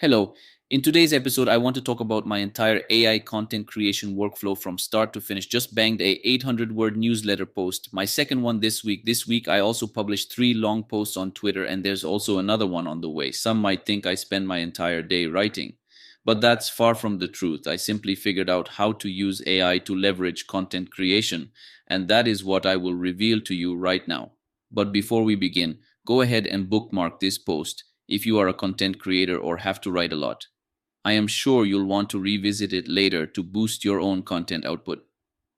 Hello. In today's episode, I want to talk about my entire AI content creation workflow from start to finish. Just banged a 800-word newsletter post. My second one this week. This week, I also published 3 long posts on Twitter, and there's also another one on the way. Some might think I spend my entire day writing, but that's far from the truth. I simply figured out how to use AI to leverage content creation, and that is what I will reveal to you right now. But before we begin, go ahead and bookmark this post if you are a content creator or have to write a lot. I am sure you'll want to revisit it later to boost your own content output.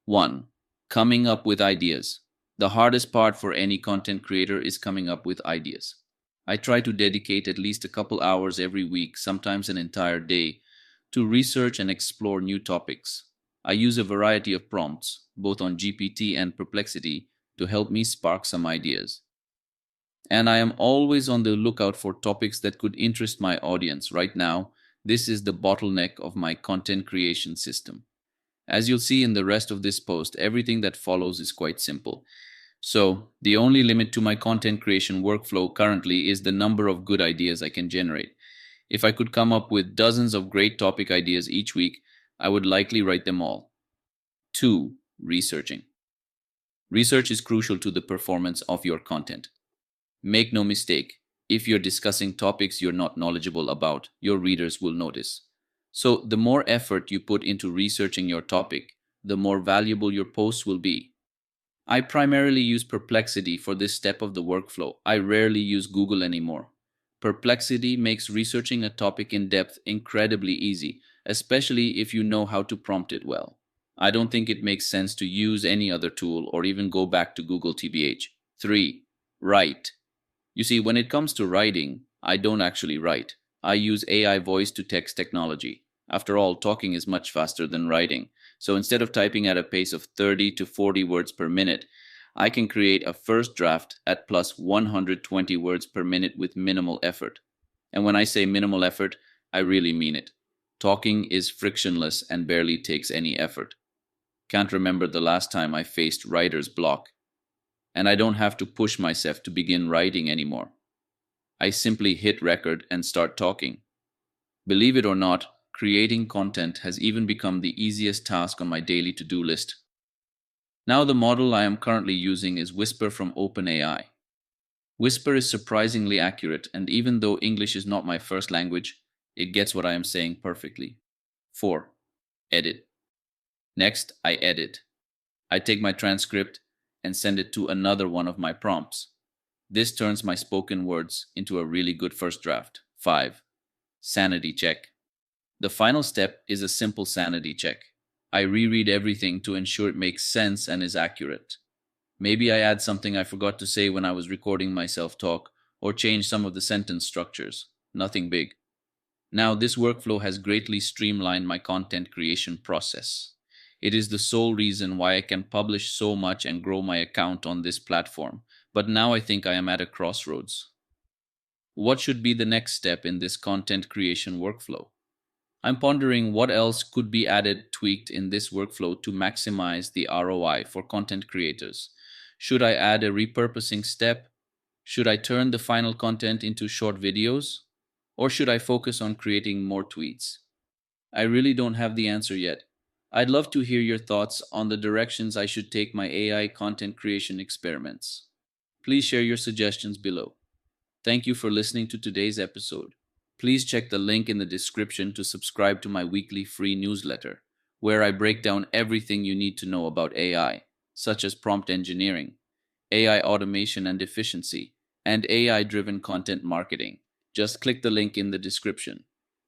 1. Coming up with ideas. The hardest part for any content creator is coming up with ideas. I try to dedicate at least a couple hours every week, sometimes an entire day, to research and explore new topics. I use a variety of prompts, both on GPT and Perplexity, to help me spark some ideas. And I am always on the lookout for topics that could interest my audience. Right now, this is the bottleneck of my content creation system. As you'll see in the rest of this post, everything that follows is quite simple. So, the only limit to my content creation workflow currently is the number of good ideas I can generate. If I could come up with dozens of great topic ideas each week, I would likely write them all. 2. Researching. Research is crucial to the performance of your content. Make no mistake, if you're discussing topics you're not knowledgeable about, your readers will notice. So, the more effort you put into researching your topic, the more valuable your posts will be. I primarily use Perplexity for this step of the workflow. I rarely use Google anymore. Perplexity makes researching a topic in depth incredibly easy, especially if you know how to prompt it well. I don't think it makes sense to use any other tool or even go back to Google TBH. 3. Write. You see, when it comes to writing, I don't actually write. I use AI voice to text technology. After all, talking is much faster than writing. So instead of typing at a pace of 30 to 40 words per minute, I can create a first draft at plus 120 words per minute with minimal effort. And when I say minimal effort, I really mean it. Talking is frictionless and barely takes any effort. Can't remember the last time I faced writer's block. And I don't have to push myself to begin writing anymore. I simply hit record and start talking. Believe it or not, creating content has even become the easiest task on my daily to-do list. Now the model I am currently using is Whisper from OpenAI. Whisper is surprisingly accurate, and even though English is not my first language, it gets what I am saying perfectly. 4. Edit. Next, I edit. I take my transcript and send it to another one of my prompts. This turns my spoken words into a really good first draft. 5. Sanity check. The final step is a simple sanity check. I reread everything to ensure it makes sense and is accurate. Maybe I add something I forgot to say when I was recording myself talk, or change some of the sentence structures. Nothing big. Now, this workflow has greatly streamlined my content creation process. It is the sole reason why I can publish so much and grow my account on this platform. But now I think I am at a crossroads. What should be the next step in this content creation workflow? I'm pondering what else could be added, tweaked in this workflow to maximize the ROI for content creators. Should I add a repurposing step? Should I turn the final content into short videos? Or should I focus on creating more tweets? I really don't have the answer yet. I'd love to hear your thoughts on the directions I should take my AI content creation experiments. Please share your suggestions below. Thank you for listening to today's episode. Please check the link in the description to subscribe to my weekly free newsletter, where I break down everything you need to know about AI, such as prompt engineering, AI automation and efficiency, and AI-driven content marketing. Just click the link in the description.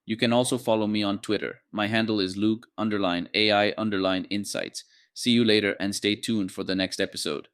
You can also follow me on Twitter. My handle is Luke_AI_insights. See you later and stay tuned for the next episode.